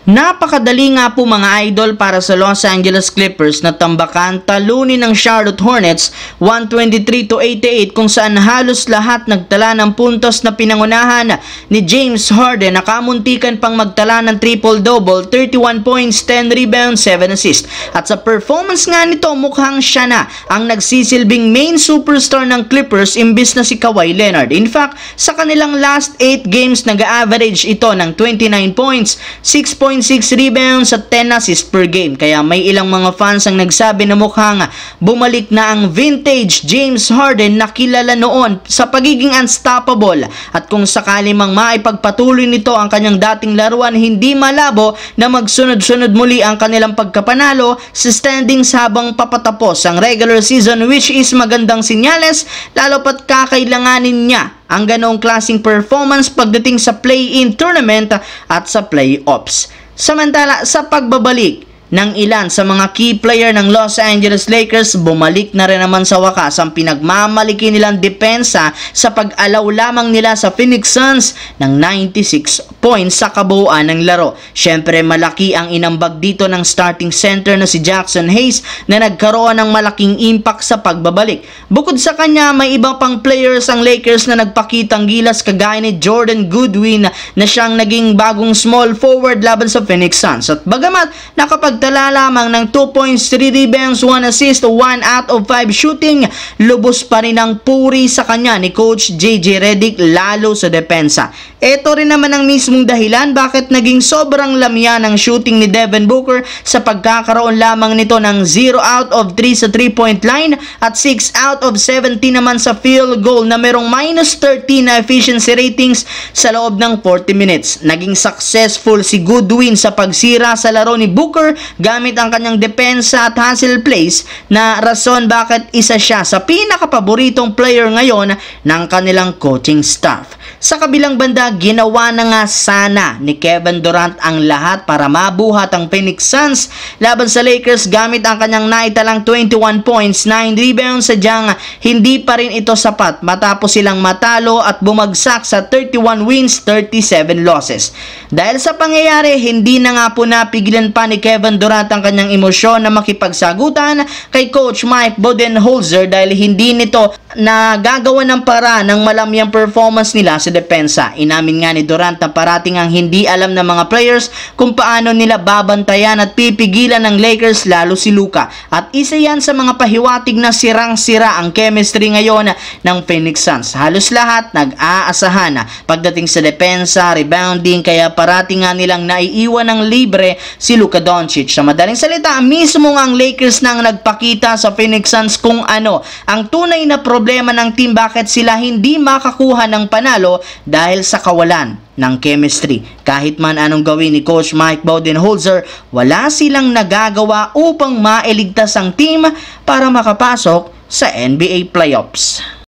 Napakadali nga po mga idol para sa Los Angeles Clippers na tambakan talunin ng Charlotte Hornets 123-88 kung saan halos lahat nagtala ng puntos na pinangunahan ni James Harden na kamuntikan pang magtala ng triple-double, 31 points, 10 rebounds, 7 assists. At sa performance nga nito mukhang siya na ang nagsisilbing main superstar ng Clippers imbis na si Kawhi Leonard. In fact, sa kanilang last 8 games nag-average ito ng 29 points, 6 rebounds at 10 assists per game. Kaya may ilang mga fans ang nagsabi na mukhang bumalik na ang vintage James Harden na kilala noon sa pagiging unstoppable. At kung sakali mang maipagpatuloy nito ang kanyang dating laruan, hindi malabo na magsunod-sunod muli ang kanilang pagkapanalo sa standings habang papatapos ang regular season, which is magandang sinyales lalo pat kakailanganin niya ang ganoong klaseng performance pagdating sa play-in tournament at sa playoffs. Samantala, sa pagbabalik ng ilan sa mga key player ng Los Angeles Lakers, bumalik na rin naman sa wakas ang pinagmamaliki nilang depensa sa pag-alaw lamang nila sa Phoenix Suns ng 96 points sa kabuuan ng laro. Syempre malaki ang inambag dito ng starting center na si Jackson Hayes na nagkaroon ng malaking impact sa pagbabalik. Bukod sa kanya, may iba pang players ang Lakers na nagpakitang gilas kagaya ni Jordan Goodwin na siyang naging bagong small forward laban sa Phoenix Suns. At bagamat nakapagtala lamang ng 2 points, 3 rebounds, 1 assist, 1 out of 5 shooting, lubos pa rin ang puri sa kanya ni Coach JJ Redick lalo sa depensa. Ito rin naman ang mismong dahilan bakit naging sobrang lamya ng shooting ni Devin Booker sa pagkakaroon lamang nito ng 0 out of 3 sa 3-point line at 6 out of 17 naman sa field goal na merong minus 13 na efficiency ratings sa loob ng 40 minutes. Naging successful si Goodwin sa pagsira sa laro ni Booker gamit ang kanyang depensa at hustle plays na rason bakit isa siya sa pinakapaboritong player ngayon ng kanilang coaching staff. Sa kabilang banda, ginawa na nga sana ni Kevin Durant ang lahat para mabuhat ang Phoenix Suns laban sa Lakers gamit ang kanyang naitalang 21 points, 9 rebounds. Sadyang hindi pa rin ito sapat matapos silang matalo at bumagsak sa 31 wins, 37 losses. Dahil sa pangyayari, hindi na nga po napigilan pa ni Kevin Durant ang kanyang emosyon na makipagsagutan kay Coach Mike Budenholzer dahil hindi nito nagagawa ng para ng malamyang performance nila sa depensa. Inamin nga ni Durant na parating ang hindi alam ng mga players kung paano nila babantayan at pipigilan ng Lakers lalo si Luka. At isa yan sa mga pahiwatig na sirang-sira ang chemistry ngayon ng Phoenix Suns. Halos lahat nag-aasahan pagdating sa depensa, rebounding, kaya parating nga nilang naiiwan ng libre si Luka Doncic. Sa madaling salita, mismo ang Lakers nang nagpakita sa Phoenix Suns kung ano ang tunay na problema ng team, bakit sila hindi makakuha ng panalo dahil sa kawalan ng chemistry. Kahit man anong gawin ni Coach Mike Budenholzer, wala silang nagagawa upang mailigtas ang team para makapasok sa NBA playoffs.